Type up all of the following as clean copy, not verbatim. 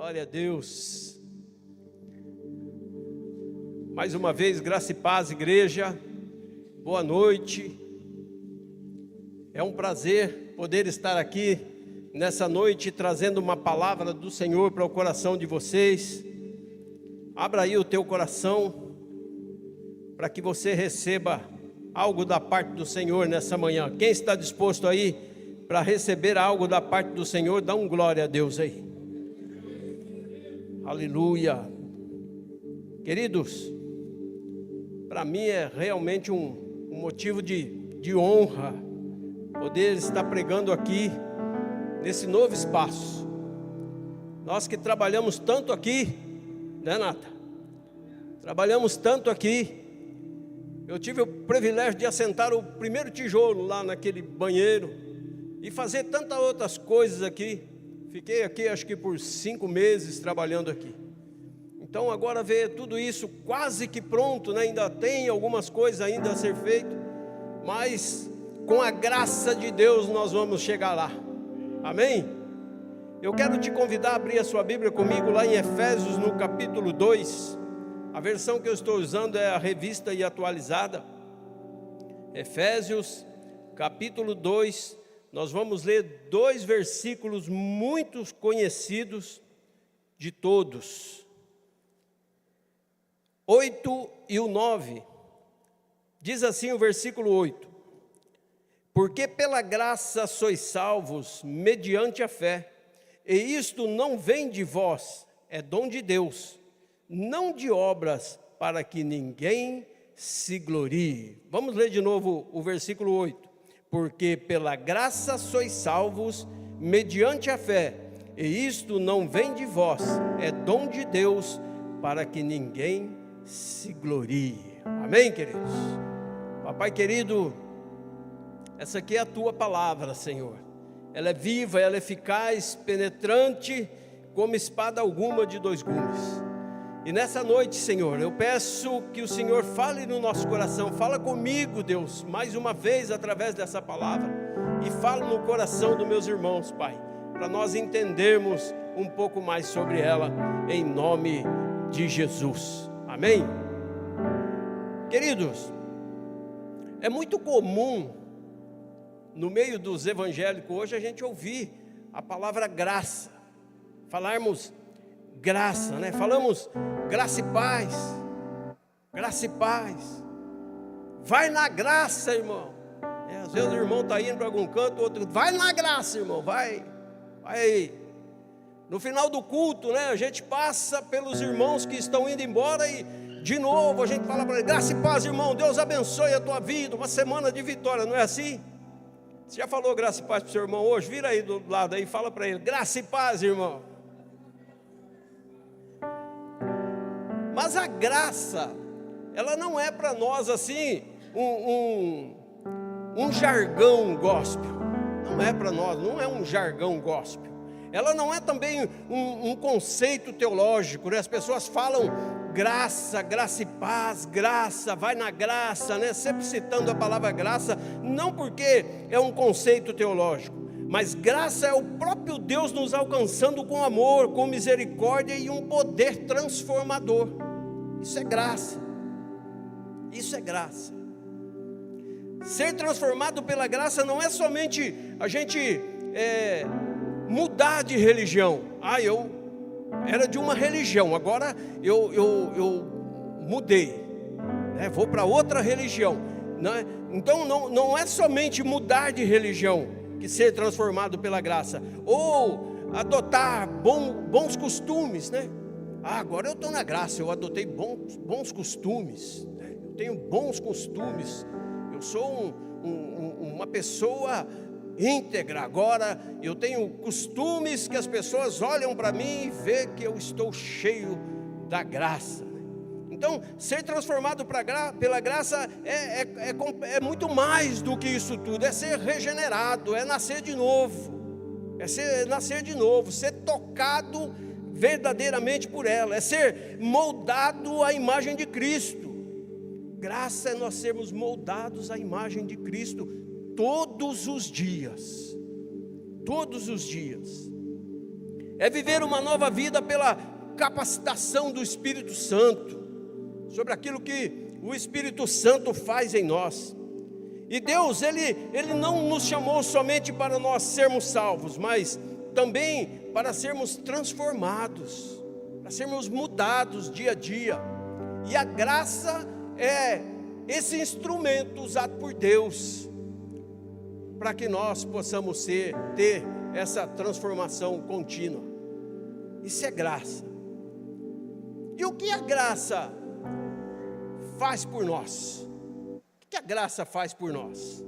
Glória a Deus. Mais uma vez, graça e paz, igreja. Boa noite. É um prazer poder estar aqui nessa noite trazendo uma palavra do Senhor para o coração de vocês. Abra aí o teu coração para que você receba algo da parte do Senhor nessa manhã. Quem está disposto aí para receber algo da parte do Senhor, dá um glória a Deus aí. Aleluia. Queridos, para mim é realmente um motivo de honra poder estar pregando aqui nesse novo espaço. Nós que trabalhamos tanto aqui, né, Nata? Trabalhamos tanto aqui. Eu tive o privilégio de assentar o primeiro tijolo lá naquele banheiro e fazer tantas outras coisas aqui. Fiquei aqui acho que por 5 meses trabalhando aqui. Então agora ver tudo isso quase que pronto, né? Ainda tem algumas coisas ainda a ser feito, mas com a graça de Deus nós vamos chegar lá. Amém? Eu quero te convidar a abrir a sua Bíblia comigo lá em Efésios no capítulo 2. A versão que eu estou usando é a revista e atualizada. Efésios capítulo 2. Nós vamos ler 2 versículos muito conhecidos de todos. 8 e o 9. Diz assim o versículo 8. Porque pela graça sois salvos mediante a fé, e isto não vem de vós, é dom de Deus, não de obras, para que ninguém se glorie. Vamos ler de novo o versículo 8. Porque pela graça sois salvos mediante a fé, e isto não vem de vós, é dom de Deus, para que ninguém se glorie. Amém, queridos? Papai querido, essa aqui é a tua palavra, Senhor. Ela é viva, ela é eficaz, penetrante, como espada alguma de 2 gumes. E nessa noite, Senhor, eu peço que o Senhor fale no nosso coração. Fala comigo, Deus, mais uma vez através dessa palavra. E fala no coração dos meus irmãos, Pai, para nós entendermos um pouco mais sobre ela, em nome de Jesus. Amém? Queridos, é muito comum no meio dos evangélicos hoje a gente ouvir a palavra graça. Falarmos graça, né? Falamos graça e paz. Graça e paz. Vai na graça, irmão. Às vezes o irmão está indo para algum canto, o outro, vai na graça, irmão, vai aí. No final do culto, né, a gente passa pelos irmãos que estão indo embora e de novo a gente fala para ele, graça e paz, irmão, Deus abençoe a tua vida, uma semana de vitória, não é assim? Você já falou graça e paz para o seu irmão hoje? Vira aí do lado aí e fala para ele, graça e paz, irmão. Mas a graça, ela não é para nós assim, um jargão gospel. Não é para nós, não é um jargão gospel. Ela não é também um conceito teológico, né? As pessoas falam graça, graça e paz, graça, vai na graça, né? Sempre citando a palavra graça, não porque é um conceito teológico, mas graça é o próprio Deus nos alcançando com amor, com misericórdia e um poder transformador. Isso é graça. Isso é graça. Ser transformado pela graça não é somente a gente mudar de religião. Eu era de uma religião, agora eu mudei, né? Vou para outra religião, né? Então não é somente mudar de religião que ser transformado pela graça, ou adotar bons costumes, né? Agora eu estou na graça, eu adotei bons costumes, né? Eu tenho bons costumes, eu sou uma pessoa íntegra, agora eu tenho costumes que as pessoas olham para mim e vê que eu estou cheio da graça. Então, ser transformado pela graça é muito mais do que isso tudo, é ser regenerado, é nascer de novo, ser tocado verdadeiramente por ela, é ser moldado à imagem de Cristo. Graça é nós sermos moldados à imagem de Cristo todos os dias. é viver uma nova vida pela capacitação do Espírito Santo, sobre aquilo que o Espírito Santo faz em nós. E Deus, Ele não nos chamou somente para nós sermos salvos, mas também para sermos transformados, para sermos mudados dia a dia. E a graça é esse instrumento usado por Deus, para que nós possamos ter essa transformação contínua. Isso é graça. E o que a graça faz por nós? O que a graça faz por nós?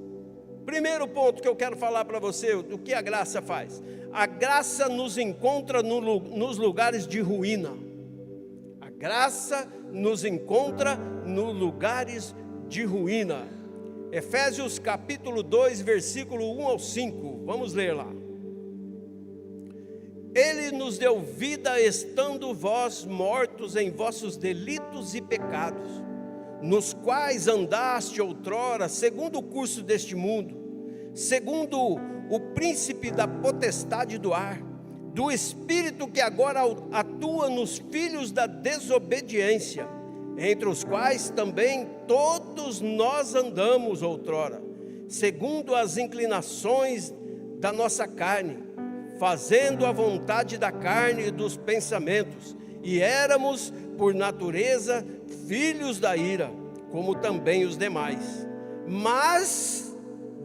Primeiro ponto que eu quero falar para você, o que a graça faz? A graça nos encontra nos lugares de ruína. A graça nos encontra nos lugares de ruína. Efésios capítulo 2, versículo 1 ao 5. Vamos ler lá. Ele nos deu vida estando vós mortos em vossos delitos e pecados, nos quais andaste outrora, segundo o curso deste mundo, segundo o príncipe da potestade do ar, do espírito que agora atua nos filhos da desobediência, entre os quais também todos nós andamos outrora, segundo as inclinações da nossa carne, fazendo a vontade da carne e dos pensamentos, e éramos, por natureza, filhos da ira, como também os demais. Mas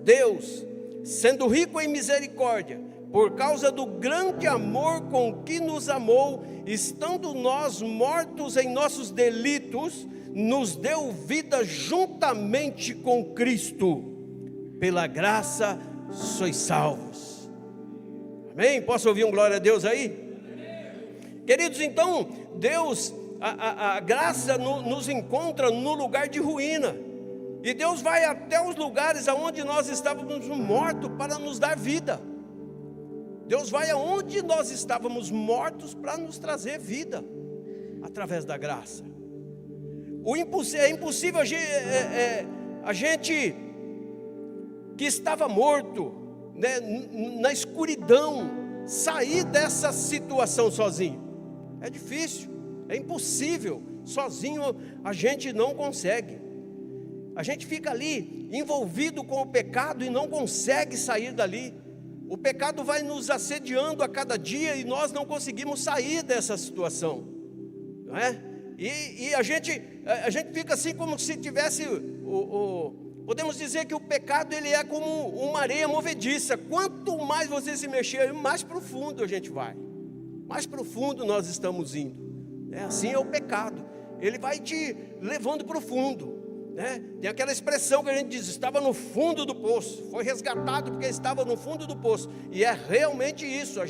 Deus, sendo rico em misericórdia, por causa do grande amor com que nos amou, estando nós mortos em nossos delitos, nos deu vida juntamente com Cristo. Pela graça sois salvos. Amém? Posso ouvir um glória a Deus aí? Queridos, então, Deus, a graça nos encontra no lugar de ruína. E Deus vai até os lugares aonde nós estávamos mortos para nos dar vida. Deus vai aonde nós estávamos mortos para nos trazer vida, através da graça. É impossível a gente que estava morto, né, na escuridão, sair dessa situação sozinho. É difícil, é impossível. Sozinho a gente não consegue. A gente fica ali envolvido com o pecado e não consegue sair dali. O pecado vai nos assediando a cada dia e nós não conseguimos sair dessa situação, não é? E a gente fica assim como se tivesse podemos dizer que o pecado ele é como uma areia movediça. Quanto mais você se mexer, mais profundo a gente vai, mais profundo nós estamos indo. Assim é o pecado, ele vai te levando para o fundo. Tem aquela expressão que a gente diz, estava no fundo do poço, foi resgatado porque estava no fundo do poço, e é realmente isso,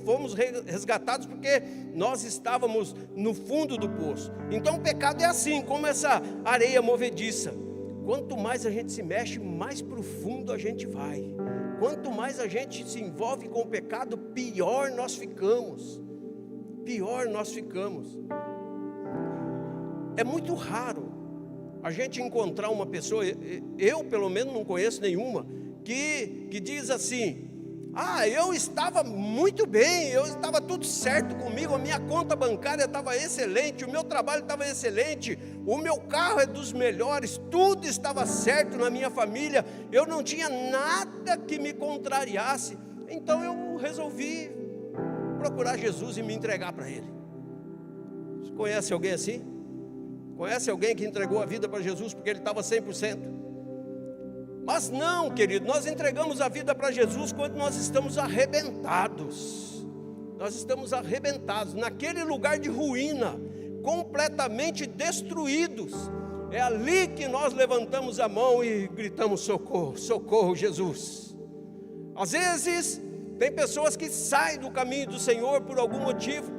fomos resgatados porque nós estávamos no fundo do poço. Então o pecado é assim, como essa areia movediça, quanto mais a gente se mexe, mais profundo a gente vai, quanto mais a gente se envolve com o pecado, pior nós ficamos, é muito raro a gente encontrar uma pessoa, eu pelo menos não conheço nenhuma, que diz assim, eu estava muito bem, eu estava tudo certo comigo, a minha conta bancária estava excelente, o meu trabalho estava excelente, o meu carro é dos melhores, tudo estava certo na minha família, eu não tinha nada que me contrariasse, então eu resolvi procurar Jesus e me entregar para Ele. Você conhece alguém assim? Conhece alguém que entregou a vida para Jesus porque ele estava 100%? Mas não, querido, nós entregamos a vida para Jesus quando nós estamos arrebentados. Nós estamos arrebentados, naquele lugar de ruína, completamente destruídos. É ali que nós levantamos a mão e gritamos socorro, socorro Jesus. Às vezes, tem pessoas que saem do caminho do Senhor por algum motivo,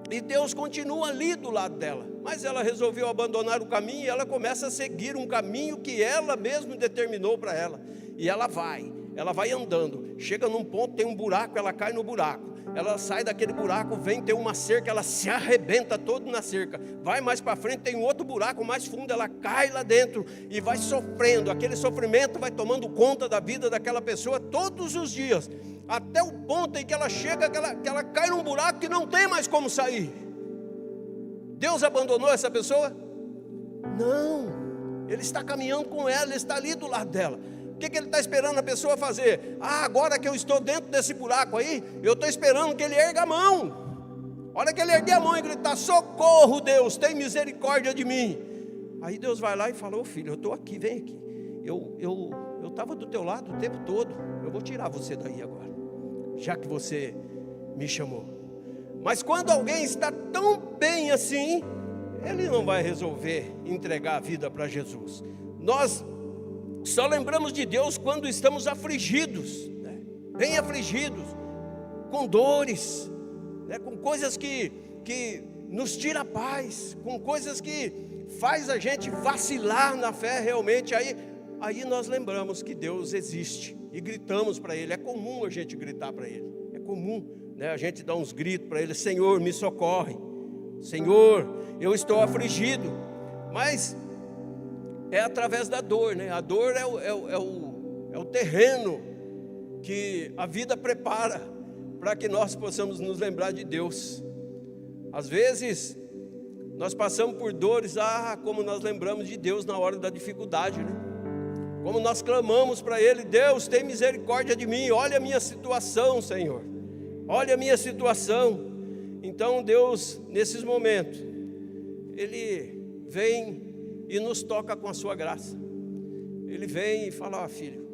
e Deus continua ali do lado dela, mas ela resolveu abandonar o caminho e ela começa a seguir um caminho que ela mesma determinou para ela. E ela vai andando, chega num ponto, tem um buraco, ela cai no buraco. Ela sai daquele buraco, vem, tem uma cerca, ela se arrebenta todo na cerca. Vai mais para frente, tem um outro buraco mais fundo, ela cai lá dentro e vai sofrendo. Aquele sofrimento vai tomando conta da vida daquela pessoa todos os dias. até o ponto em que ela chega, que ela cai num buraco que não tem mais como sair. Deus abandonou essa pessoa? Não, Ele está caminhando com ela, Ele está ali do lado dela. O que Ele está esperando a pessoa fazer? Agora que eu estou dentro desse buraco aí, eu estou esperando que ele erga a mão. Hora que ele erguer a mão e gritar: socorro, Deus, tem misericórdia de mim. Aí Deus vai lá e fala: ô filho, eu estou aqui, vem aqui. Eu estava do teu lado o tempo todo. Eu vou tirar você daí agora, já que você me chamou. Mas quando alguém está tão bem assim, ele não vai resolver entregar a vida para Jesus. Nós só lembramos de Deus quando estamos afligidos, né? Bem afligidos, com dores, né? Com coisas que nos tira a paz, com coisas que faz a gente vacilar na fé realmente. Aí nós lembramos que Deus existe e gritamos para Ele. É comum a gente gritar para Ele, é comum, né? A gente dá uns gritos para Ele: Senhor, me socorre, Senhor, eu estou afligido. Mas é através da dor, né? A dor é o terreno que a vida prepara para que nós possamos nos lembrar de Deus. Às vezes nós passamos por dores, como nós lembramos de Deus na hora da dificuldade, né? Como nós clamamos para Ele: Deus, tem misericórdia de mim, olha a minha situação, Senhor, olha a minha situação. Então Deus, nesses momentos, Ele vem e nos toca com a sua graça. Ele vem e fala: filho,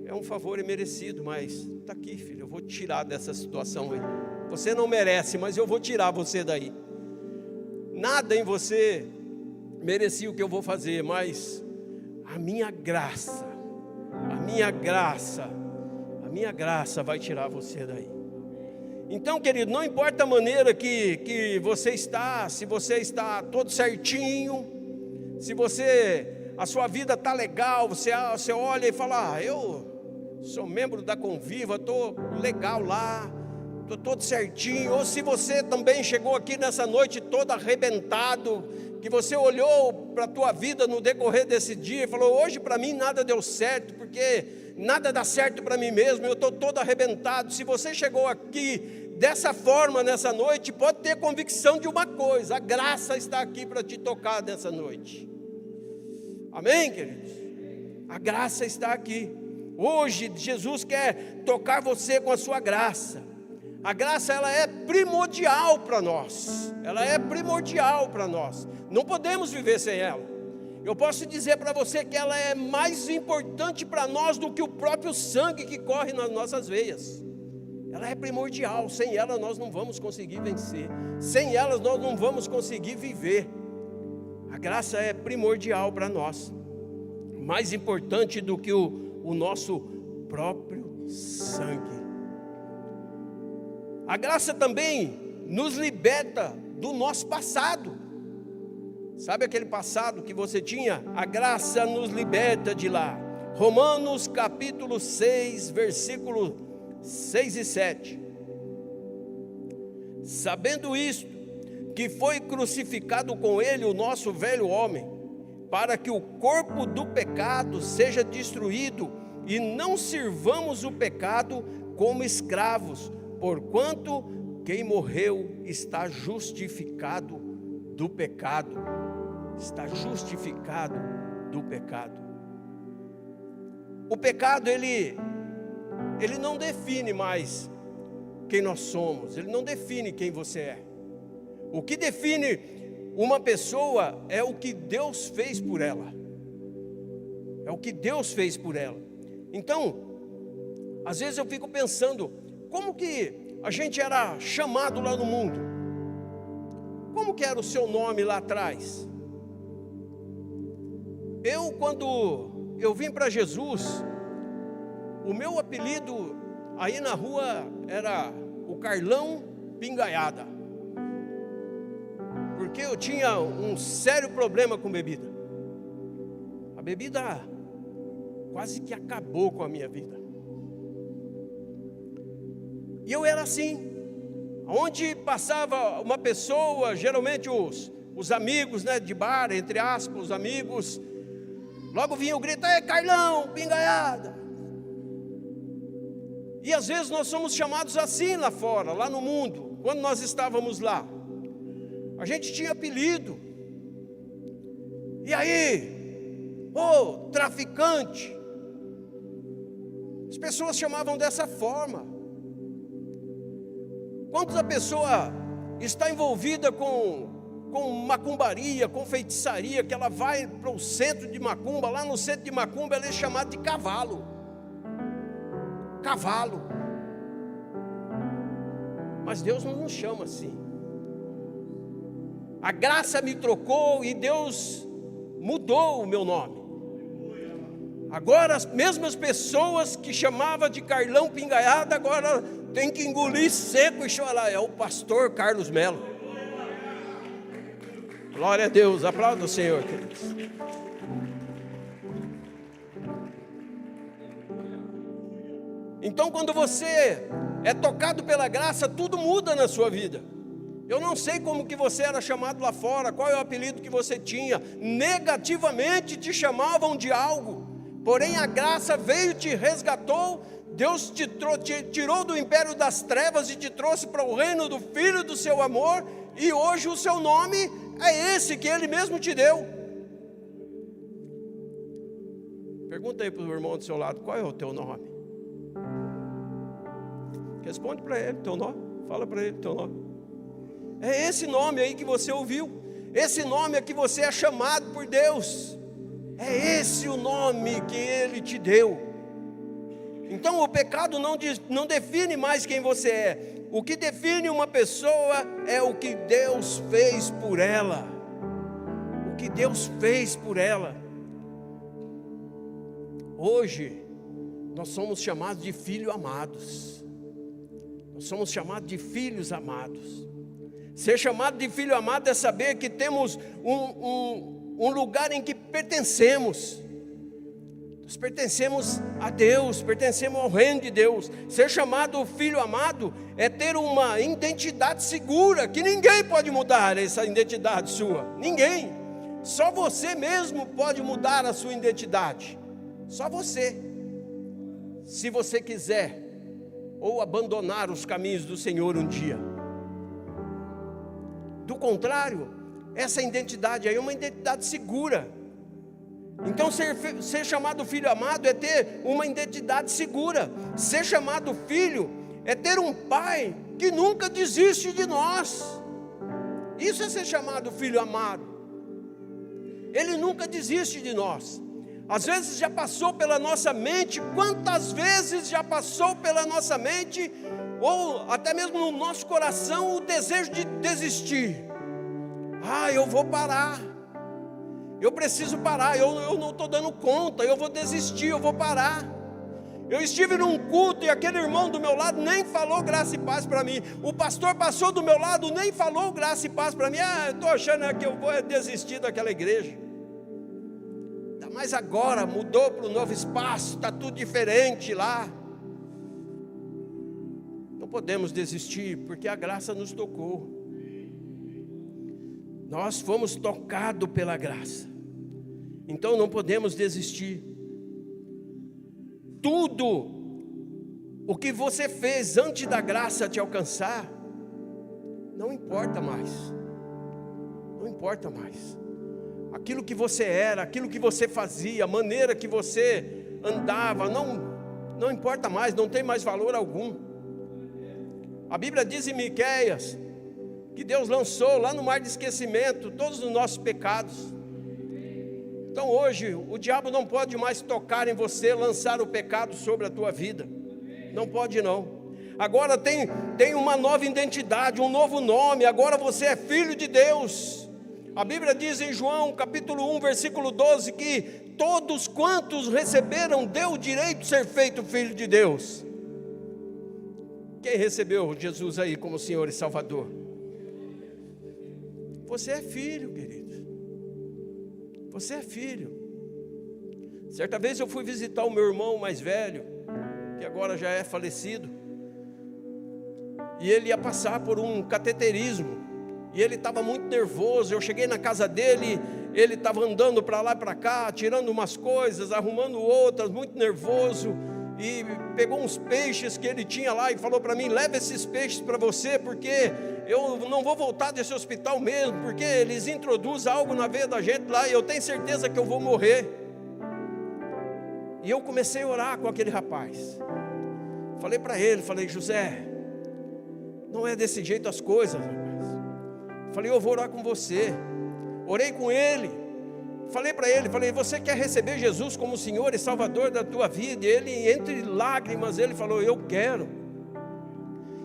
é um favor imerecido, mas está aqui, filho, eu vou te tirar dessa situação aí. Você não merece, mas eu vou tirar você daí. Nada em você merecia o que eu vou fazer, mas a minha graça vai tirar você daí. Então, querido, não importa a maneira que você está, se você está todo certinho, se a sua vida está legal, você olha e fala: eu sou membro da Conviva, estou legal lá, estou todo certinho. Ou se você também chegou aqui nessa noite todo arrebentado, que você olhou para a tua vida no decorrer desse dia e falou: hoje para mim nada deu certo, porque nada dá certo para mim mesmo, eu estou todo arrebentado. Se você chegou aqui dessa forma nessa noite, pode ter convicção de uma coisa: a graça está aqui para te tocar nessa noite. Amém, queridos? A graça está aqui. Hoje Jesus quer tocar você com a sua graça. A graça, ela é primordial para nós. Ela é primordial para nós. Não podemos viver sem ela. Eu posso dizer para você que ela é mais importante para nós do que o próprio sangue que corre nas nossas veias. Ela é primordial. Sem ela nós não vamos conseguir vencer. Sem ela nós não vamos conseguir viver. A graça é primordial para nós. Mais importante do que o nosso próprio sangue. A graça também nos liberta do nosso passado. Sabe aquele passado que você tinha? A graça nos liberta de lá. Romanos capítulo 6, versículo 6 e 7. Sabendo isto, que foi crucificado com ele o nosso velho homem, para que o corpo do pecado seja destruído, e não sirvamos o pecado como escravos, porquanto quem morreu está justificado do pecado. Está justificado do pecado. O pecado, ele não define mais quem nós somos, ele não define quem você é. O que define uma pessoa é o que Deus fez por ela. É o que Deus fez por ela. Então, às vezes eu fico pensando, como que a gente era chamado lá no mundo? Como que era o seu nome lá atrás? Quando eu vim para Jesus, o meu apelido aí na rua era o Carlão Pingaiada, porque eu tinha um sério problema com bebida. A bebida quase que acabou com a minha vida. E eu era assim. Onde passava uma pessoa, geralmente os amigos, né, de bar, entre aspas, os amigos, logo vinha o grito: ei, Carlão, Pingaiada. E às vezes nós somos chamados assim lá fora, lá no mundo. Quando nós estávamos lá, a gente tinha apelido. E aí, ô, traficante. As pessoas chamavam dessa forma. Quando a pessoa está envolvida com macumbaria, com feitiçaria, que ela vai para o centro de macumba, lá no centro de macumba ela é chamada de cavalo. Cavalo. Mas Deus não nos chama assim. A graça me trocou e Deus mudou o meu nome. Agora as mesmas pessoas que chamavam de Carlão Pingaiada, agora tem que engolir seco e chorar. É o pastor Carlos Melo. Glória a Deus, aplauda o Senhor, queridos. Então, quando você é tocado pela graça, tudo muda na sua vida. Eu não sei como que você era chamado lá fora, qual é o apelido que você tinha. Negativamente te chamavam de algo, porém a graça veio e te resgatou. Deus te tirou do império das trevas e te trouxe para o reino do Filho do seu amor. E hoje o seu nome é esse que Ele mesmo te deu. Pergunta aí para o irmão do seu lado, qual é o teu nome? Responde para ele teu nome, fala para ele teu nome. É esse nome aí que você ouviu, esse nome é que você é chamado por Deus, é esse o nome que Ele te deu. Então o pecado não define mais quem você é. O que define uma pessoa é o que Deus fez por ela. O que Deus fez por ela. Hoje nós somos chamados de filhos amados. Nós somos chamados de filhos amados. Ser chamado de filho amado é saber que temos um lugar em que pertencemos. Nós pertencemos a Deus, pertencemos ao reino de Deus. Ser chamado filho amado é ter uma identidade segura, que ninguém pode mudar essa identidade sua. Ninguém. Só você mesmo pode mudar a sua identidade. Só você. Se você quiser, ou abandonar os caminhos do Senhor um dia. Do contrário, essa identidade aí é uma identidade segura. Então ser chamado filho amado é ter uma identidade segura. Ser chamado filho é ter um pai que nunca desiste de nós. Isso é ser chamado filho amado. Ele nunca desiste de nós. Às vezes já passou pela nossa mente, quantas vezes já passou pela nossa mente, ou até mesmo no nosso coração, o desejo de desistir. Eu vou parar, eu preciso parar, eu não estou dando conta, eu vou desistir, eu vou parar. Eu estive num culto e aquele irmão do meu lado nem falou graça e paz para mim. O pastor passou do meu lado, nem falou graça e paz para mim. Eu estou achando que eu vou desistir daquela igreja. Mas agora mudou para o novo espaço, está tudo diferente lá. Não podemos desistir, porque a graça nos tocou. Nós fomos tocados pela graça. Então não podemos desistir. Tudo o que você fez antes da graça te alcançar, não importa mais. Não importa mais. Aquilo que você era, aquilo que você fazia, a maneira que você andava, não importa mais, não tem mais valor algum. A Bíblia diz em Miqueias que Deus lançou lá no mar de esquecimento todos os nossos pecados. Então hoje o diabo não pode mais tocar em você, lançar o pecado sobre a tua vida. Não pode não. Agora tem uma nova identidade, um novo nome. Agora você é filho de Deus. A Bíblia diz em João capítulo 1 versículo 12 que todos quantos receberam deu o direito de ser feito filho de Deus. Quem recebeu Jesus aí como Senhor e Salvador? Você é filho, querido. Você é filho. Certa vez eu fui visitar o meu irmão mais velho, que agora já é falecido, e ele ia passar por um cateterismo. E ele estava muito nervoso. Eu cheguei na casa dele, ele estava andando para lá e para cá, tirando umas coisas, arrumando outras, muito nervoso. e pegou uns peixes que ele tinha lá e falou para mim: leva esses peixes para você, porque eu não vou voltar desse hospital mesmo, porque eles introduzem algo na veia da gente lá e eu tenho certeza que eu vou morrer. E eu comecei a orar com aquele rapaz. Falei para ele, falei: José, não é desse jeito as coisas, rapaz. Falei: eu vou orar com você. Orei com ele. Falei para ele, falei: você quer receber Jesus como Senhor e Salvador da tua vida? E ele, entre lágrimas, ele falou: eu quero.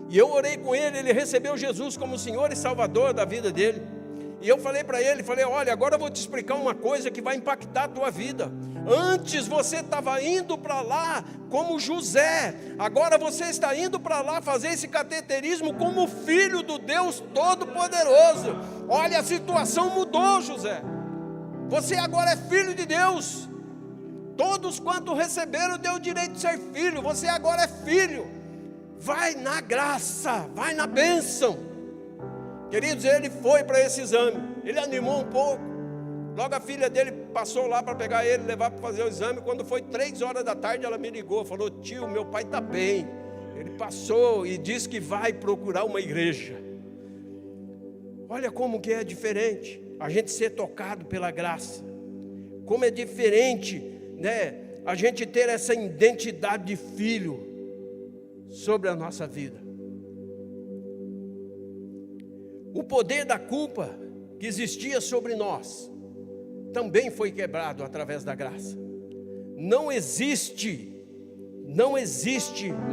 E eu orei com ele, ele recebeu Jesus como Senhor e Salvador da vida dele. E eu falei para ele, falei: olha, agora eu vou te explicar uma coisa que vai impactar a tua vida. Antes você estava indo para lá como José, agora você está indo para lá fazer esse cateterismo como filho do Deus Todo-Poderoso. Olha, a situação mudou, José. Você agora é filho de Deus. Todos quanto receberam deu o direito de ser filho. Você agora é filho. Vai na graça, vai na bênção. Queridos, ele foi para esse exame. Ele animou um pouco. Logo a filha dele passou lá para pegar ele, levar para fazer o exame. Quando foi 3 horas da tarde, ela me ligou, falou: tio, meu pai está bem. Ele passou e disse que vai procurar uma igreja. Olha como que é diferente a gente ser tocado pela graça. Como é diferente, né, a gente ter essa identidade de filho sobre a nossa vida. O poder da culpa que existia sobre nós também foi quebrado através da graça. Não existe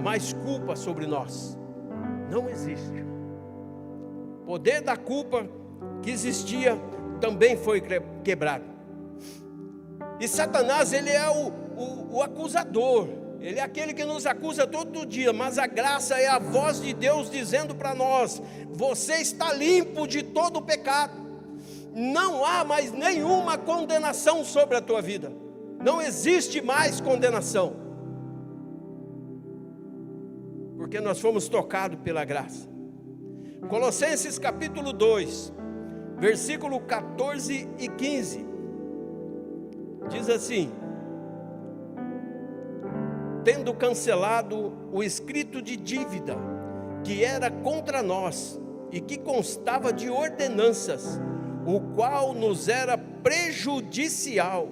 mais culpa sobre nós. Não existe. O poder da culpa que existia também foi quebrado. E Satanás, ele é o acusador. Ele é aquele que nos acusa todo dia. Mas a graça é a voz de Deus dizendo para nós: você está limpo de todo o pecado. Não há mais nenhuma condenação sobre a tua vida. Não existe mais condenação. Porque nós fomos tocados pela graça. Colossenses capítulo 2, versículo 14 e 15. Diz assim: tendo cancelado o escrito de dívida que era contra nós e que constava de ordenanças, o qual nos era prejudicial,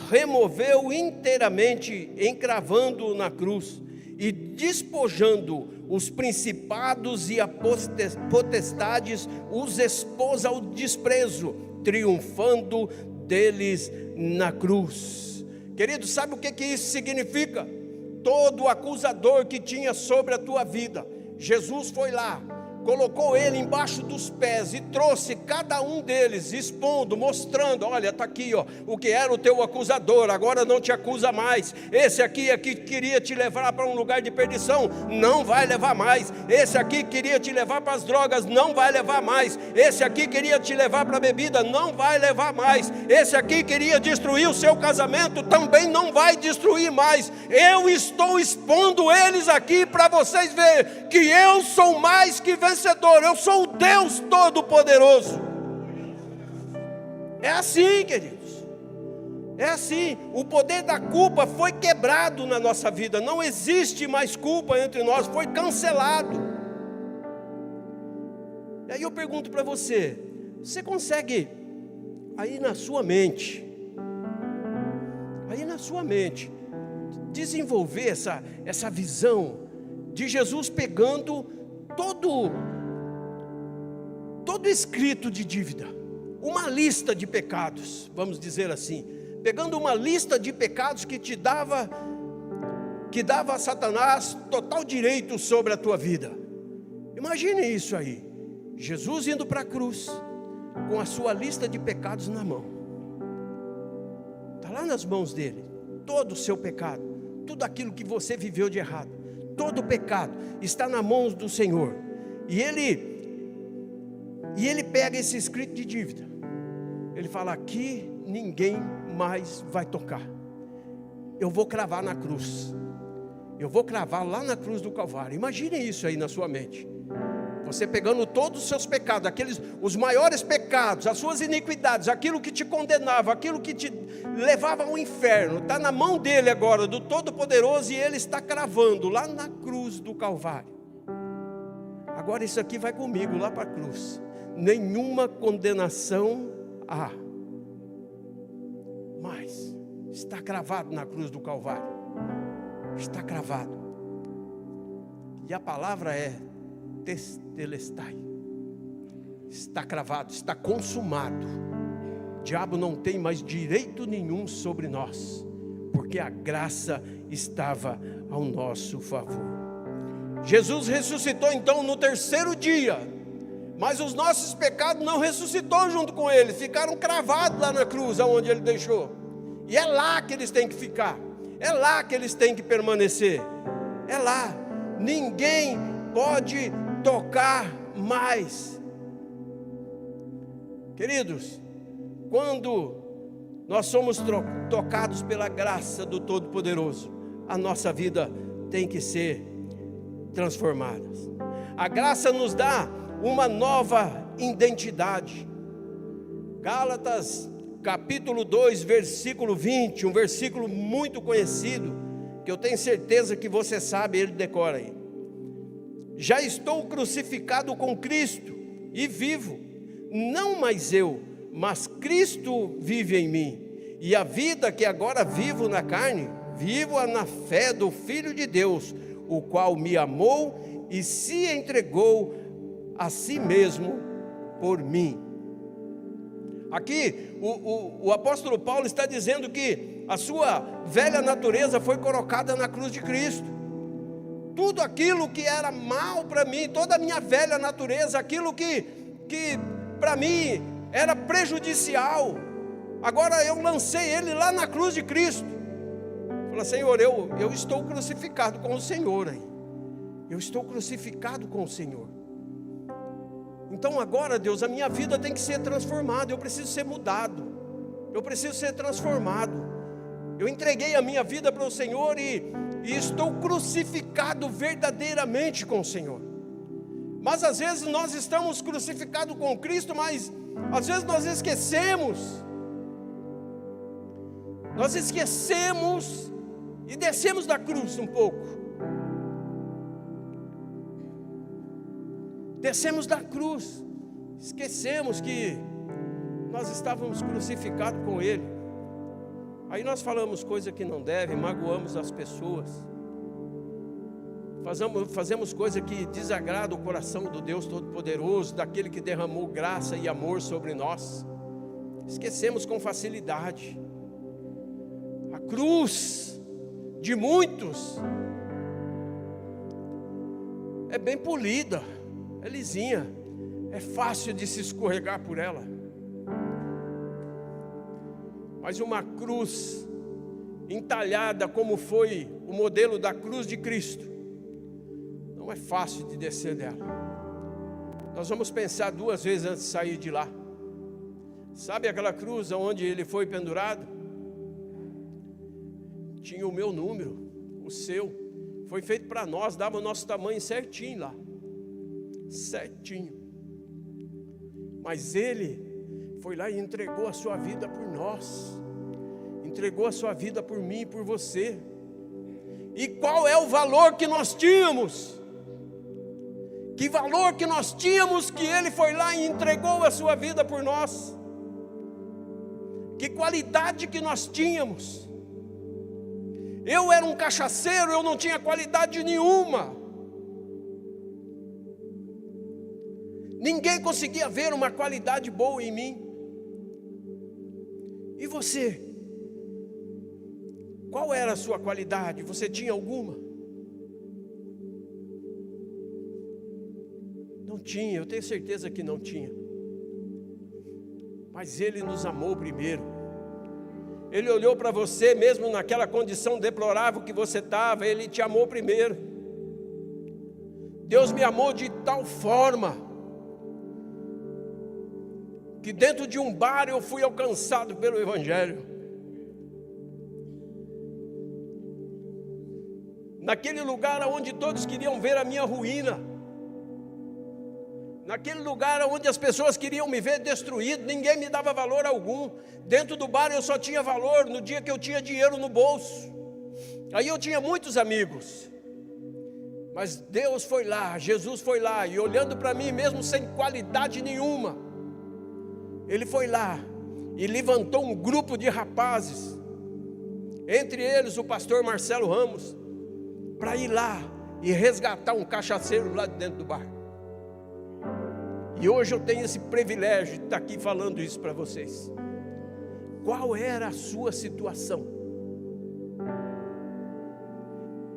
removeu inteiramente, encravando-o na cruz e despojando os principados e a potestades, os expôs ao desprezo, triunfando deles na cruz. Querido, sabe o que isso significa? Todo acusador que tinha sobre a tua vida, Jesus foi lá, colocou ele embaixo dos pés e trouxe cada um deles, expondo, mostrando: olha, está aqui, ó, o que era o teu acusador, agora não te acusa mais. Esse aqui é que queria te levar para um lugar de perdição, não vai levar mais. Esse aqui queria te levar para as drogas, não vai levar mais. Esse aqui queria te levar para a bebida, não vai levar mais. Esse aqui queria destruir o seu casamento, também não vai destruir mais. Eu estou expondo eles aqui para vocês verem que eu sou mais que vencedor. Eu sou o Deus Todo-Poderoso. É assim, queridos. É assim. O poder da culpa foi quebrado na nossa vida. Não existe mais culpa entre nós. Foi cancelado. E aí eu pergunto para você: você consegue aí na sua mente desenvolver essa visão de Jesus pegando todo escrito de dívida, uma lista de pecados, vamos dizer assim, pegando uma lista de pecados que dava a Satanás total direito sobre a tua vida. Imagine isso aí, Jesus indo para a cruz, com a sua lista de pecados na mão. Está lá nas mãos dele, todo o seu pecado, tudo aquilo que você viveu de errado, todo o pecado está nas mãos do Senhor. E ele pega esse escrito de dívida. Ele fala: aqui ninguém mais vai tocar. Eu vou cravar na cruz. Eu vou cravar lá na cruz do Calvário. Imagine isso aí na sua mente. Você pegando todos os seus pecados, os maiores pecados, as suas iniquidades, aquilo que te condenava, aquilo que te levava ao inferno, está na mão dele agora, do Todo-Poderoso, e ele está cravando lá na cruz do Calvário. Agora isso aqui vai comigo lá para a cruz. Nenhuma condenação há, mas está cravado na cruz do Calvário. Está cravado. E a palavra é tetelestai. Está cravado, está consumado. O diabo não tem mais direito nenhum sobre nós, porque a graça estava ao nosso favor. Jesus ressuscitou então no terceiro dia, mas os nossos pecados não ressuscitou junto com ele, ficaram cravados lá na cruz, aonde ele deixou. E é lá que eles têm que ficar, é lá que eles têm que permanecer, é lá. Ninguém pode tocar mais. Queridos, quando nós somos tocados pela graça do Todo-Poderoso, a nossa vida tem que ser transformada. A graça nos dá uma nova identidade. Gálatas capítulo 2, versículo 20, um versículo muito conhecido, que eu tenho certeza que você sabe, ele decora aí. Já estou crucificado com Cristo e vivo, não mais eu, mas Cristo vive em mim. E a vida que agora vivo na carne, vivo-a na fé do Filho de Deus, o qual me amou e se entregou a si mesmo por mim. Aqui o apóstolo Paulo está dizendo que a sua velha natureza foi colocada na cruz de Cristo. Tudo aquilo que era mal para mim, toda a minha velha natureza, aquilo que para mim era prejudicial, agora eu lancei ele lá na cruz de Cristo. Falei, Senhor, eu estou crucificado com o Senhor aí. Eu estou crucificado com o Senhor. Então agora, Deus, a minha vida tem que ser transformada. Eu preciso ser mudado. Eu preciso ser transformado. Eu entreguei a minha vida para o Senhor e estou crucificado verdadeiramente com o Senhor. Mas às vezes nós estamos crucificados com Cristo, mas às vezes nós esquecemos. Nós esquecemos e descemos da cruz um pouco. Descemos da cruz, esquecemos que nós estávamos crucificados com Ele. Aí nós falamos coisa que não deve, magoamos as pessoas, fazemos coisa que desagrada o coração do Deus Todo-Poderoso, daquele que derramou graça e amor sobre nós. Esquecemos com facilidade. A cruz de muitos é bem polida, é lisinha, é fácil de se escorregar por ela. Mas uma cruz entalhada, como foi o modelo da cruz de Cristo, não é fácil de descer dela. Nós vamos pensar duas vezes antes de sair de lá. Sabe aquela cruz onde ele foi pendurado? Tinha o meu número, o seu. Foi feito para nós, dava o nosso tamanho certinho lá. Certinho. Mas ele foi lá e entregou a sua vida por nós. Entregou a sua vida por mim e por você. E qual é o valor que nós tínhamos? Que valor que nós tínhamos que ele foi lá e entregou a sua vida por nós? Que qualidade que nós tínhamos? Eu era um cachaceiro, eu não tinha qualidade nenhuma. Ninguém conseguia ver uma qualidade boa em mim. E você? Qual era a sua qualidade? Você tinha alguma? Não tinha, eu tenho certeza que não tinha. Mas Ele nos amou primeiro. Ele olhou para você, mesmo naquela condição deplorável que você estava, Ele te amou primeiro. Deus me amou de tal forma que dentro de um bar eu fui alcançado pelo Evangelho. Naquele lugar onde todos queriam ver a minha ruína, naquele lugar onde as pessoas queriam me ver destruído, ninguém me dava valor algum. Dentro do bar eu só tinha valor no dia que eu tinha dinheiro no bolso. Aí eu tinha muitos amigos. Mas Deus foi lá, Jesus foi lá, e olhando para mim, mesmo sem qualidade nenhuma, Ele foi lá e levantou um grupo de rapazes, entre eles o pastor Marcelo Ramos, para ir lá e resgatar um cachaceiro lá de dentro do bar. E hoje eu tenho esse privilégio de estar aqui falando isso para vocês. Qual era a sua situação?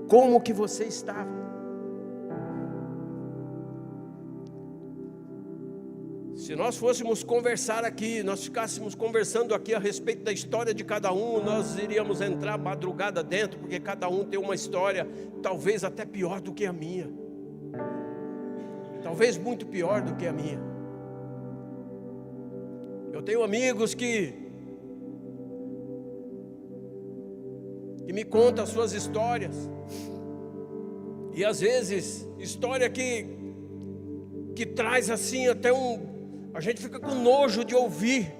Como que você estava? Se nós fôssemos conversar aqui, nós ficássemos conversando aqui a respeito da história de cada um, nós iríamos entrar madrugada dentro, porque cada um tem uma história, talvez até pior do que a minha. Talvez muito pior do que a minha. Eu tenho amigos que me contam as suas histórias. E às vezes, história que traz assim até a gente fica com nojo de ouvir.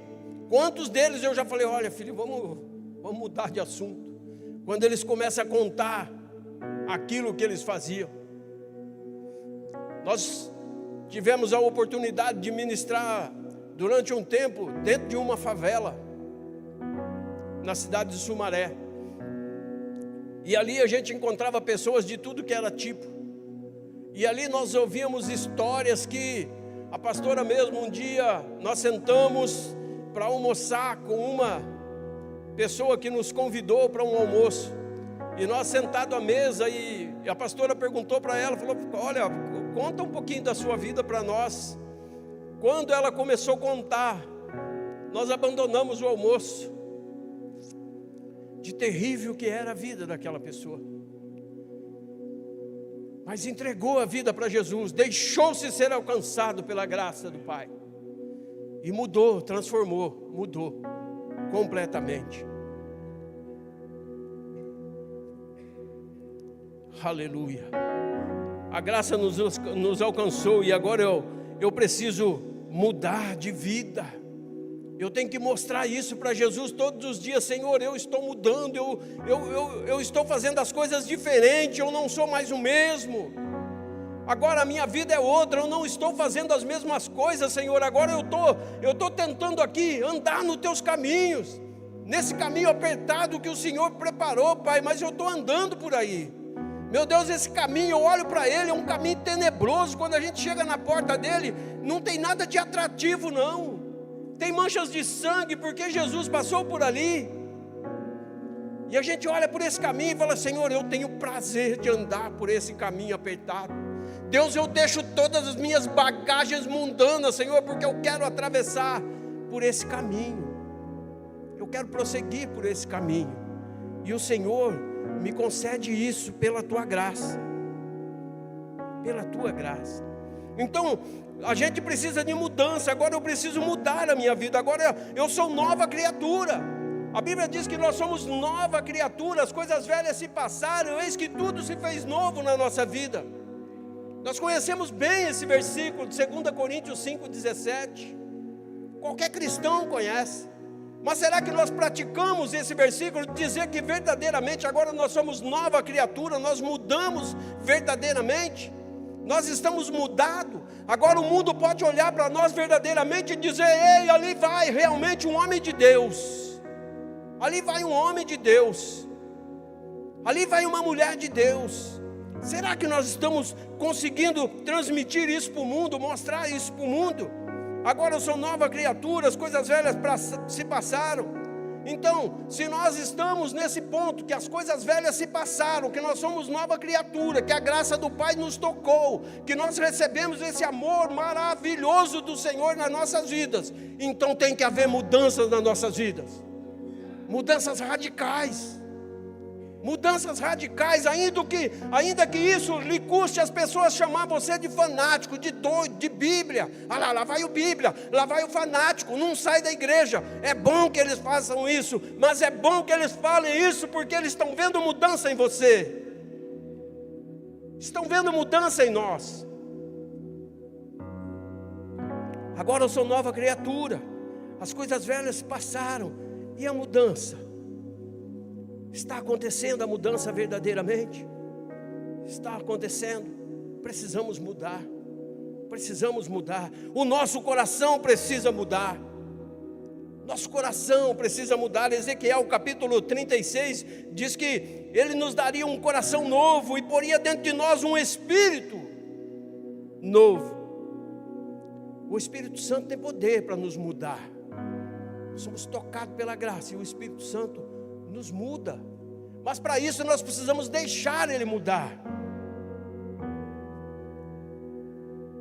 Quantos deles eu já falei, olha filho, vamos mudar de assunto. Quando eles começam a contar aquilo que eles faziam. Nós tivemos a oportunidade de ministrar durante um tempo dentro de uma favela, na cidade de Sumaré. E ali a gente encontrava pessoas de tudo que era tipo. E ali nós ouvíamos histórias que a pastora mesmo, um dia nós sentamos para almoçar com uma pessoa que nos convidou para um almoço. E nós sentados à mesa, e a pastora perguntou para ela, falou, olha, conta um pouquinho da sua vida para nós. Quando ela começou a contar, nós abandonamos o almoço. De terrível que era a vida daquela pessoa. Mas entregou a vida para Jesus, deixou-se ser alcançado pela graça do Pai. E mudou, transformou, mudou completamente. Aleluia. A graça nos alcançou e agora eu preciso mudar de vida. Eu tenho que mostrar isso para Jesus todos os dias. Senhor, eu estou mudando, eu estou fazendo as coisas diferentes, eu não sou mais o mesmo. Agora a minha vida é outra, eu não estou fazendo as mesmas coisas, Senhor. Agora eu estou tentando aqui andar nos teus caminhos, nesse caminho apertado que o Senhor preparou, Pai, mas eu estou andando por aí. Meu Deus, esse caminho, eu olho para ele, é um caminho tenebroso. Quando a gente chega na porta dele, não tem nada de atrativo não. Tem manchas de sangue, porque Jesus passou por ali. E a gente olha por esse caminho e fala, Senhor, eu tenho prazer de andar por esse caminho apertado. Deus, eu deixo todas as minhas bagagens mundanas, Senhor, porque eu quero atravessar por esse caminho. Eu quero prosseguir por esse caminho. E o Senhor me concede isso pela tua graça. Pela tua graça. Então, a gente precisa de mudança. Agora eu preciso mudar a minha vida. Agora eu sou nova criatura. A Bíblia diz que nós somos nova criatura. As coisas velhas se passaram, eis que tudo se fez novo na nossa vida. Nós conhecemos bem esse versículo de 2 Coríntios 5,17. Qualquer cristão conhece. Mas será que nós praticamos esse versículo de dizer que verdadeiramente agora nós somos nova criatura, nós mudamos verdadeiramente? Nós estamos mudados. Agora o mundo pode olhar para nós verdadeiramente e dizer, ei, ali vai realmente um homem de Deus. Ali vai um homem de Deus. Ali vai uma mulher de Deus. Será que nós estamos conseguindo transmitir isso para o mundo, mostrar isso para o mundo? Agora eu sou nova criatura, as coisas velhas se passaram. Então, se nós estamos nesse ponto, que as coisas velhas se passaram, que nós somos nova criatura, que a graça do Pai nos tocou, que nós recebemos esse amor maravilhoso do Senhor nas nossas vidas, então tem que haver mudanças nas nossas vidas. Mudanças radicais. Mudanças radicais, ainda que isso lhe custe as pessoas chamar você de fanático, de doido, de Bíblia. Ah lá vai o Bíblia, lá vai o fanático, não sai da igreja. É bom que eles façam isso, mas é bom que eles falem isso porque eles estão vendo mudança em você. Estão vendo mudança em nós. Agora eu sou nova criatura. As coisas velhas passaram. E a mudança? Está acontecendo a mudança verdadeiramente? Está acontecendo. Precisamos mudar. Precisamos mudar. O nosso coração precisa mudar. Nosso coração precisa mudar. Ezequiel capítulo 36 diz que Ele nos daria um coração novo e poria dentro de nós um espírito novo. O Espírito Santo tem poder para nos mudar. Somos tocados pela graça e o Espírito Santo nos muda. Mas para isso nós precisamos deixar Ele mudar.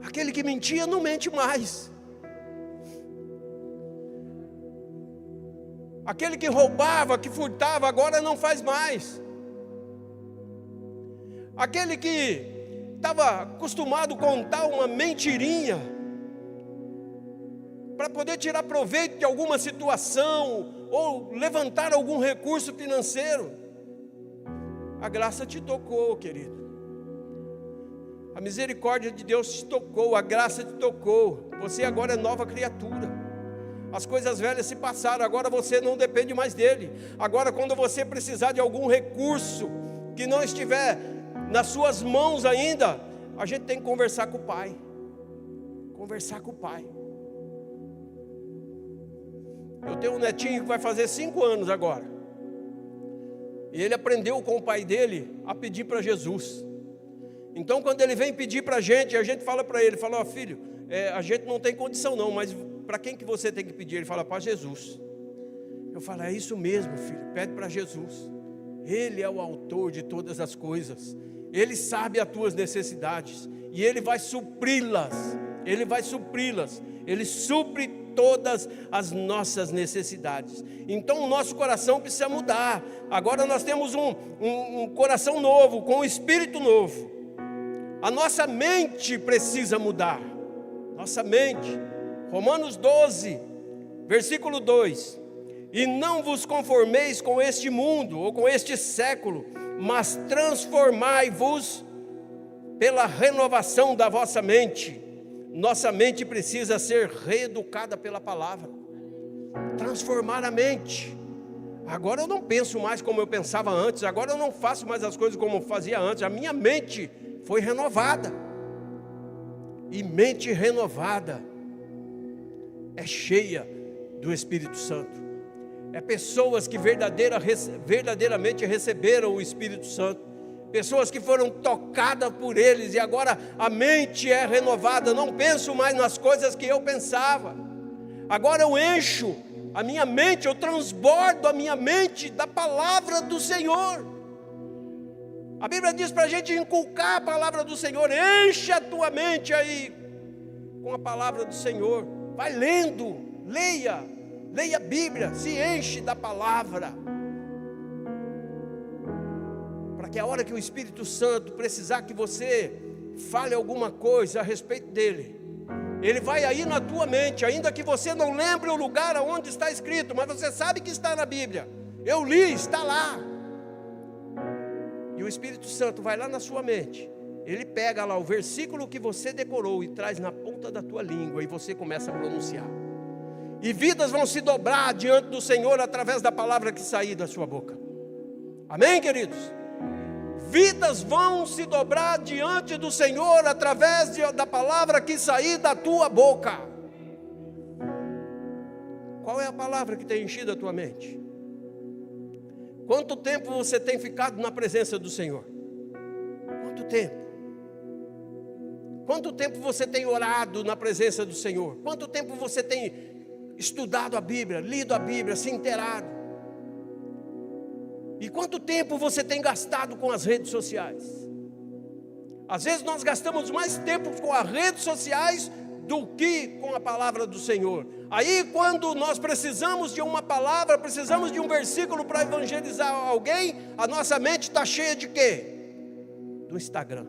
Aquele que mentia não mente mais. Aquele que roubava, que furtava, agora não faz mais. Aquele que estava acostumado a contar uma mentirinha para poder tirar proveito de alguma situação ou levantar algum recurso financeiro. A graça te tocou, querido. A misericórdia de Deus te tocou, a graça te tocou. Você agora é nova criatura. As coisas velhas se passaram, agora você não depende mais dele. Agora quando você precisar de algum recurso que não estiver nas suas mãos ainda, a gente tem que conversar com o Pai. Conversar com o Pai. Eu tenho um netinho que vai fazer 5 anos agora. E ele aprendeu com o pai dele a pedir para Jesus. Então quando ele vem pedir para a gente fala para ele, fala, ó filho, a gente não tem condição não, mas para quem que você tem que pedir? Ele fala, para Jesus. Eu falo, é isso mesmo filho, pede para Jesus. Ele é o autor de todas as coisas. Ele sabe as tuas necessidades. E Ele vai supri-las. Ele vai supri-las. Ele supre todas as nossas necessidades. Então o nosso coração precisa mudar. Agora nós temos um coração novo, com um espírito novo. A nossa mente precisa mudar. Nossa mente. Romanos 12, versículo 2. E não vos conformeis com este mundo, ou com este século, mas transformai-vos pela renovação da vossa mente. Nossa mente precisa ser reeducada pela palavra. Transformar a mente. Agora eu não penso mais como eu pensava antes. Agora eu não faço mais as coisas como eu fazia antes. A minha mente foi renovada. E mente renovada é cheia do Espírito Santo. É pessoas que verdadeiramente receberam o Espírito Santo. Pessoas que foram tocadas por eles e agora a mente é renovada. Não penso mais nas coisas que eu pensava. Agora eu encho a minha mente, eu transbordo a minha mente da palavra do Senhor. A Bíblia diz para a gente inculcar a palavra do Senhor. Enche a tua mente aí com a palavra do Senhor. Vai lendo, leia a Bíblia, se enche da palavra. Para que a hora que o Espírito Santo precisar que você fale alguma coisa a respeito dele, ele vai aí na tua mente, ainda que você não lembre o lugar onde está escrito, mas você sabe que está na Bíblia. Eu li, está lá. E o Espírito Santo vai lá na sua mente. Ele pega lá o versículo que você decorou e traz na ponta da tua língua e você começa a pronunciar. E vidas vão se dobrar diante do Senhor através da palavra que sair da sua boca. Amém, queridos? Vidas vão se dobrar diante do Senhor através da palavra que sair da tua boca. Qual é a palavra que tem enchido a tua mente? Quanto tempo você tem ficado na presença do Senhor? Quanto tempo? Quanto tempo você tem orado na presença do Senhor? Quanto tempo você tem estudado a Bíblia, lido a Bíblia, se inteirado? E quanto tempo você tem gastado com as redes sociais? Às vezes nós gastamos mais tempo com as redes sociais do que com a palavra do Senhor. Aí quando nós precisamos de uma palavra, precisamos de um versículo para evangelizar alguém, a nossa mente está cheia de quê? Do Instagram,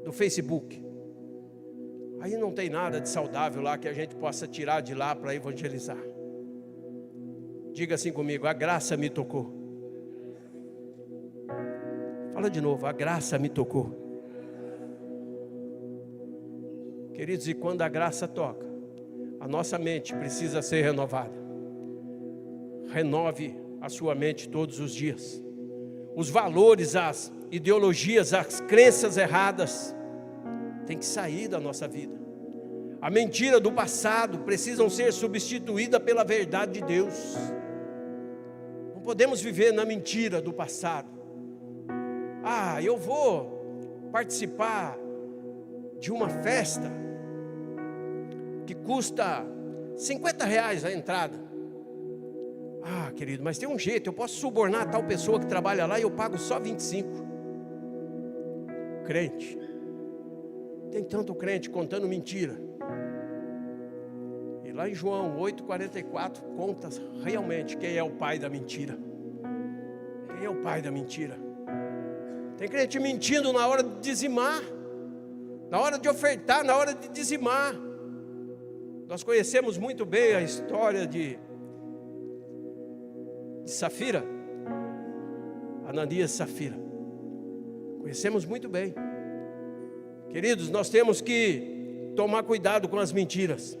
do Facebook. Aí não tem nada de saudável lá que a gente possa tirar de lá para evangelizar. Diga assim comigo, a graça me tocou. Fala de novo, a graça me tocou. Queridos, e quando a graça toca, A nossa mente precisa ser renovada. Renove a sua mente todos os dias. Os valores, as ideologias, as crenças erradas têm que sair da nossa vida. A mentira do passado precisam ser substituída pela verdade de Deus. Não podemos viver na mentira do passado. Eu vou participar de uma festa que custa R$50 a entrada. Querido, mas tem um jeito, eu posso subornar tal pessoa que trabalha lá e eu pago só 25. Crente. Tem tanto crente contando mentira. E lá em João 8,44 conta realmente quem é o pai da mentira. Quem é o pai da mentira? Tem crente mentindo na hora de dizimar, na hora de ofertar, na hora de dizimar. Nós conhecemos muito bem a história de Safira, Ananias e Safira. Conhecemos muito bem. Queridos, nós temos que tomar cuidado com as mentiras.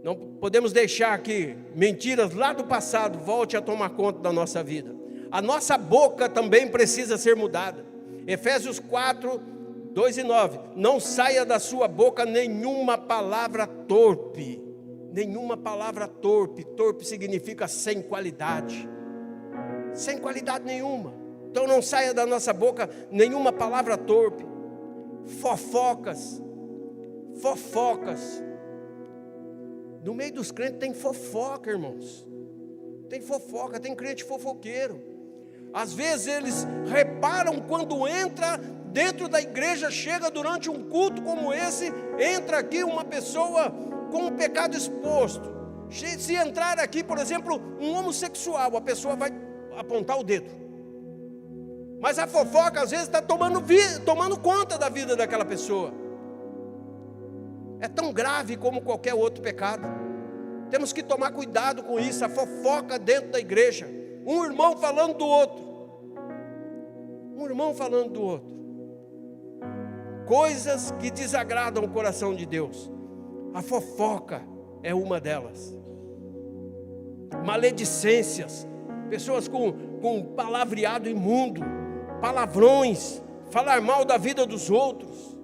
Não podemos deixar que mentiras lá do passado volte a tomar conta da nossa vida. A nossa boca também precisa ser mudada. Efésios 4, 2 e 9. Não saia da sua boca nenhuma palavra torpe. Nenhuma palavra torpe. Torpe significa sem qualidade. Sem qualidade nenhuma. Então não saia da nossa boca nenhuma palavra torpe. Fofocas. Fofocas. No meio dos crentes tem fofoca, irmãos. Tem fofoca, tem crente fofoqueiro. Às vezes eles reparam quando entra dentro da igreja, chega durante um culto como esse, entra aqui uma pessoa com um pecado exposto. Se entrar aqui, por exemplo, um homossexual, a pessoa vai apontar o dedo. Mas a fofoca às vezes está tomando conta da vida daquela pessoa. É tão grave como qualquer outro pecado. Temos que tomar cuidado com isso. A fofoca dentro da igreja. Um irmão falando do outro. Um irmão falando do outro. Coisas que desagradam o coração de Deus. A fofoca é uma delas. Maledicências. Pessoas com palavreado imundo. Palavrões. Falar mal da vida dos outros.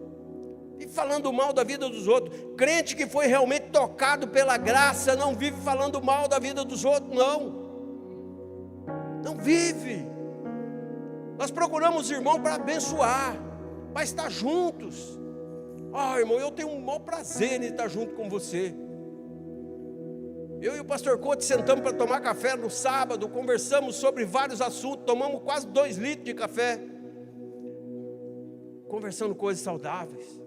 E falando mal da vida dos outros. Crente que foi realmente tocado pela graça não vive falando mal da vida dos outros, não. Não vive. Nós procuramos irmão para abençoar, para estar juntos. Irmão, eu tenho um maior prazer em estar junto com você. Eu e o pastor Couto sentamos para tomar café no sábado, conversamos sobre vários assuntos, tomamos quase 2 litros de café, conversando coisas saudáveis,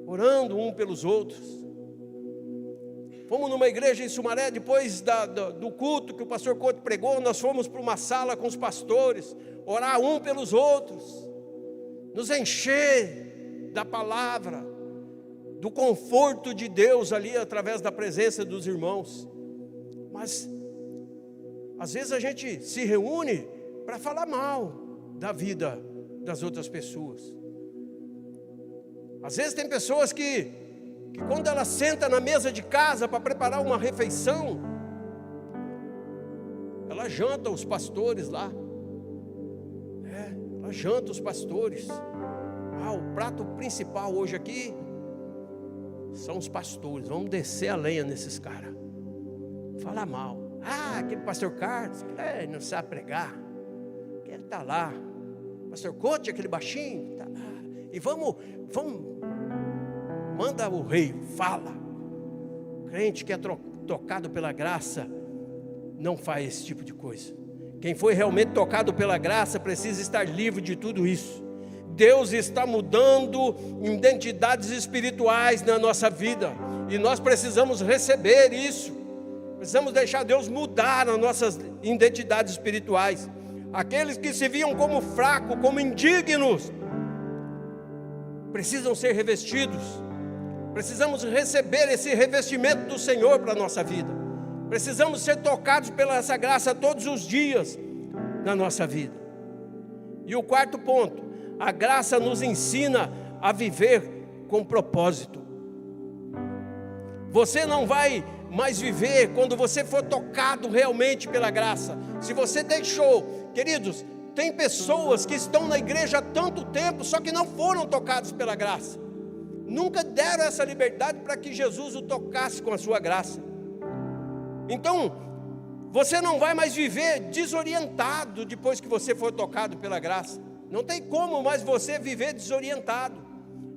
orando um pelos outros. Fomos numa igreja em Sumaré, depois do culto que o pastor Couto pregou, nós fomos para uma sala com os pastores, orar um pelos outros, nos encher da palavra, do conforto de Deus ali, através da presença dos irmãos. Mas, às vezes a gente se reúne para falar mal da vida das outras pessoas. Às vezes tem pessoas que quando ela senta na mesa de casa para preparar uma refeição, ela janta os pastores lá. Ela janta os pastores. O prato principal hoje aqui são os pastores. Vamos descer a lenha nesses caras. Fala mal. Aquele pastor Carlos, não sabe pregar. Ele está lá. Pastor Cote, aquele baixinho, está lá. E vamos, manda o rei, fala. Crente que é tocado pela graça não faz esse tipo de coisa. Quem foi realmente tocado pela graça precisa estar livre de tudo isso. Deus está mudando identidades espirituais na nossa vida, e nós precisamos receber isso. Precisamos deixar Deus mudar as nossas identidades espirituais. Aqueles que se viam como fracos, como indignos, precisam ser revestidos. Precisamos receber esse revestimento do Senhor para a nossa vida. Precisamos ser tocados pela essa graça todos os dias na nossa vida. E o quarto ponto, a graça nos ensina a viver com propósito. Você não vai mais viver quando você for tocado realmente pela graça. Se você deixou, queridos, tem pessoas que estão na igreja há tanto tempo, só que não foram tocados pela graça. Nunca deram essa liberdade para que Jesus o tocasse com a sua graça. Então, você não vai mais viver desorientado depois que você for tocado pela graça. Não tem como mais você viver desorientado.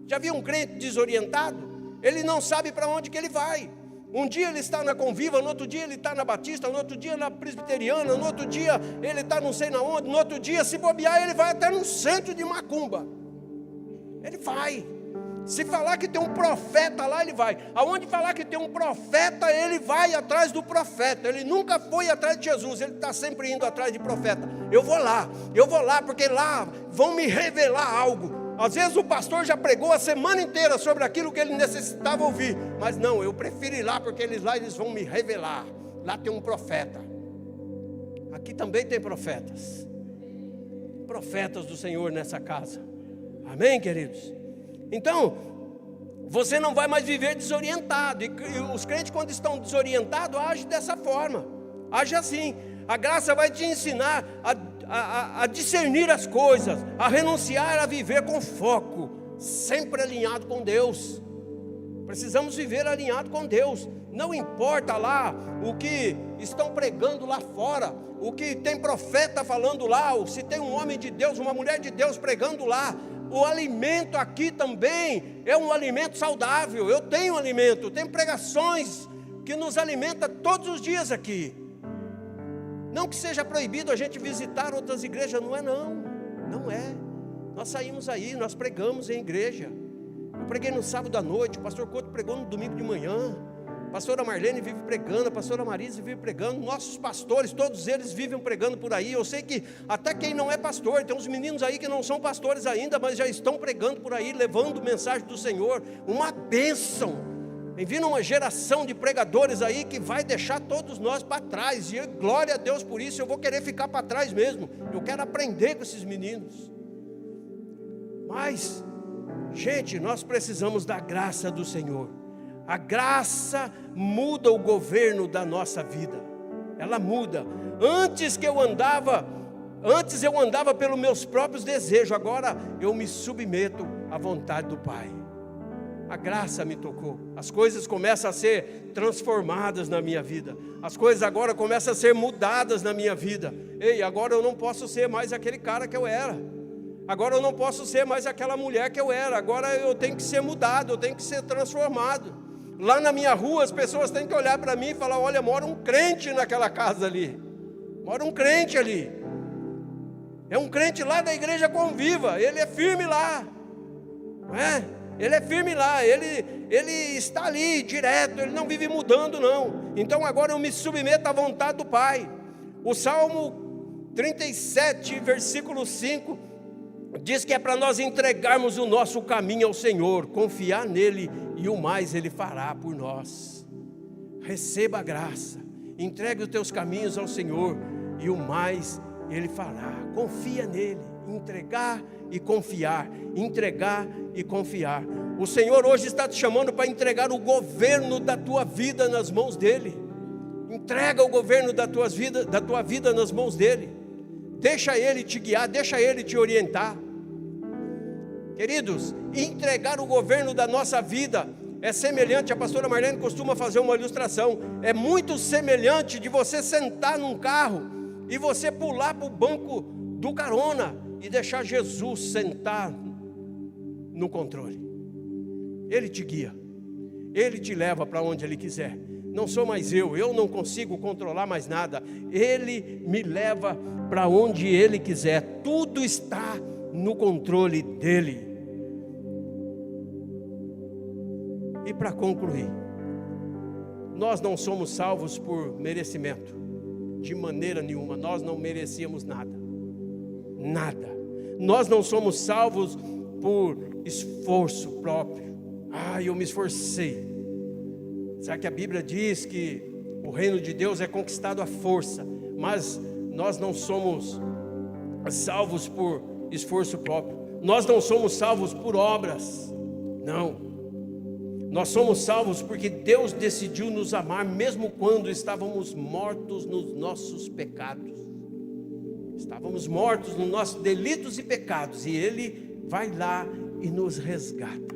Já viu um crente desorientado? Ele não sabe para onde que ele vai. Um dia ele está na Conviva, no outro dia ele está na Batista, no outro dia na Presbiteriana, no outro dia ele está não sei na onde, no outro dia, se bobear, ele vai até no centro de Macumba. Ele vai. Se falar que tem um profeta lá, ele vai. Aonde falar que tem um profeta, ele vai atrás do profeta. Ele nunca foi atrás de Jesus, ele está sempre indo atrás de profeta. Eu vou lá, porque lá vão me revelar algo. Às vezes o pastor já pregou a semana inteira sobre aquilo que ele necessitava ouvir. Mas não, eu prefiro ir lá, porque eles vão me revelar. Lá tem um profeta. Aqui também tem profetas. Profetas do Senhor nessa casa. Amém, queridos? Então, você não vai mais viver desorientado. E os crentes, quando estão desorientados, agem dessa forma. Age assim. A graça vai te ensinar a discernir as coisas, a renunciar a viver com foco, sempre alinhado com Deus. Precisamos viver alinhado com Deus. Não importa lá o que estão pregando lá fora, o que tem profeta falando lá, ou se tem um homem de Deus, uma mulher de Deus pregando lá. O alimento aqui também é um alimento saudável. Eu tenho alimento, tenho pregações que nos alimentam todos os dias aqui. Não que seja proibido a gente visitar outras igrejas, não é não é. Nós saímos aí, nós pregamos em igreja. Eu preguei no sábado à noite, o pastor Couto pregou no domingo de manhã, a pastora Marlene vive pregando, a pastora Marisa vive pregando, nossos pastores, todos eles vivem pregando por aí. Eu sei que até quem não é pastor, tem uns meninos aí que não são pastores ainda, mas já estão pregando por aí, levando mensagem do Senhor, uma bênção. Vem vindo uma geração de pregadores aí que vai deixar todos nós para trás. E glória a Deus por isso, eu vou querer ficar para trás mesmo. Eu quero aprender com esses meninos. Mas, gente, nós precisamos da graça do Senhor. A graça muda o governo da nossa vida. Ela muda. Antes eu andava pelos meus próprios desejos. Agora eu me submeto à vontade do Pai. A graça me tocou. As coisas começam a ser transformadas na minha vida. As coisas agora começam a ser mudadas na minha vida. Ei, agora eu não posso ser mais aquele cara que eu era. Agora eu não posso ser mais aquela mulher que eu era. Agora eu tenho que ser mudado, eu tenho que ser transformado. Lá na minha rua as pessoas têm que olhar para mim e falar: olha, mora um crente naquela casa ali. Mora um crente ali. É um crente lá da igreja Conviva. Ele é firme lá. Não é? Ele é firme lá, ele está ali direto, ele não vive mudando não. Então agora eu me submeto à vontade do Pai. O Salmo 37, versículo 5, diz que é para nós entregarmos o nosso caminho ao Senhor, confiar nele e o mais Ele fará por nós. Receba a graça, entregue os teus caminhos ao Senhor e o mais Ele fará. Confia nele, entregar e confiar, entregar e confiar. O Senhor hoje está te chamando para entregar o governo da tua vida nas mãos dEle. Entrega o governo da tua vida nas mãos dEle. Deixa Ele te guiar, deixa Ele te orientar. Queridos, entregar o governo da nossa vida é semelhante, a pastora Marlene costuma fazer uma ilustração, é muito semelhante de você sentar num carro e você pular para o banco do carona e deixar Jesus sentar no controle. Ele te guia, Ele te leva para onde Ele quiser. Não sou mais eu não consigo controlar mais nada. Ele me leva para onde Ele quiser. Tudo está no controle dEle. E para concluir, nós não somos salvos por merecimento, de maneira nenhuma. Nós não merecíamos nada. Nada. Nós não somos salvos por esforço próprio. Eu me esforcei. Sabe que a Bíblia diz que o reino de Deus é conquistado à força, mas nós não somos salvos por esforço próprio. Nós não somos salvos por obras. Não. Nós somos salvos porque Deus decidiu nos amar, mesmo quando estávamos mortos nos nossos pecados. Estávamos mortos nos nossos delitos e pecados, e Ele vai lá e nos resgata.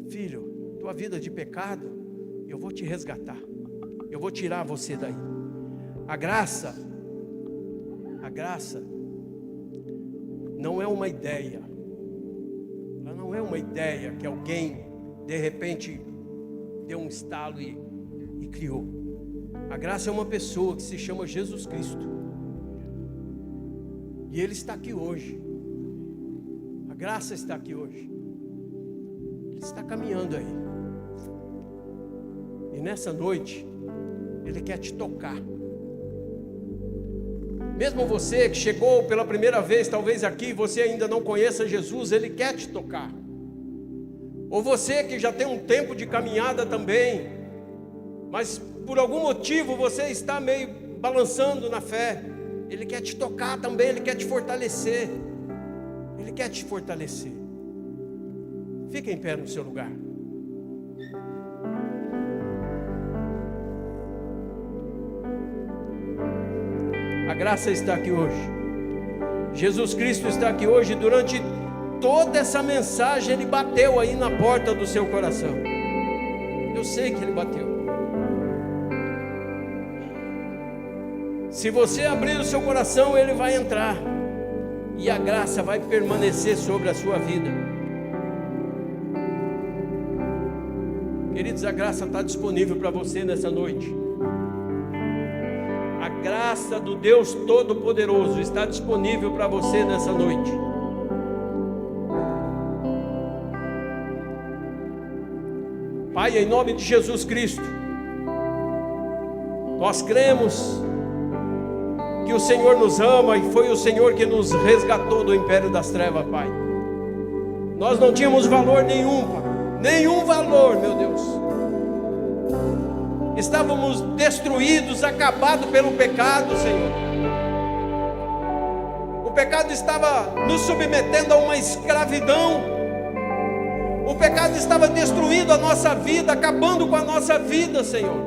Filho, tua vida de pecado, eu vou te resgatar. Eu vou tirar você daí. A graça não é uma ideia. Ela não é uma ideia que alguém de repente deu um estalo e criou. A graça é uma pessoa que se chama Jesus Cristo. E Ele está aqui hoje. A graça está aqui hoje. Ele está caminhando aí. E nessa noite, Ele quer te tocar. Mesmo você que chegou pela primeira vez, talvez aqui, você ainda não conheça Jesus, Ele quer te tocar. Ou você que já tem um tempo de caminhada também, mas por algum motivo você está meio balançando na fé, Ele quer te tocar também, Ele quer te fortalecer. Ele quer te fortalecer. Fica em pé no seu lugar. A graça está aqui hoje. Jesus Cristo está aqui hoje. Durante toda essa mensagem Ele bateu aí na porta do seu coração. Eu sei que Ele bateu. Se você abrir o seu coração, Ele vai entrar. E a graça vai permanecer sobre a sua vida. Queridos, a graça está disponível para você nessa noite. A graça do Deus Todo-Poderoso está disponível para você nessa noite. Pai, em nome de Jesus Cristo, nós cremos que o Senhor nos ama e foi o Senhor que nos resgatou do império das trevas, Pai. Nós não tínhamos valor nenhum, Pai, nenhum valor, meu Deus. Estávamos destruídos, acabados pelo pecado, Senhor. O pecado estava nos submetendo a uma escravidão. O pecado estava destruindo a nossa vida, acabando com a nossa vida, Senhor.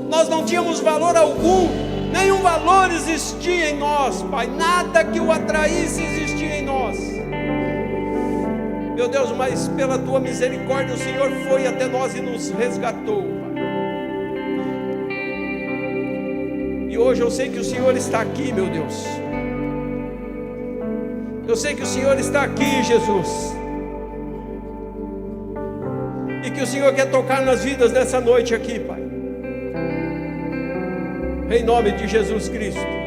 Nós não tínhamos valor algum, nenhum valor existia em nós, Pai. Nada que o atraísse existia em nós. Meu Deus, mas pela Tua misericórdia o Senhor foi até nós e nos resgatou, Pai. E hoje eu sei que o Senhor está aqui, meu Deus. Eu sei que o Senhor está aqui, Jesus. E que o Senhor quer tocar nas vidas dessa noite aqui, Pai. Em nome de Jesus Cristo.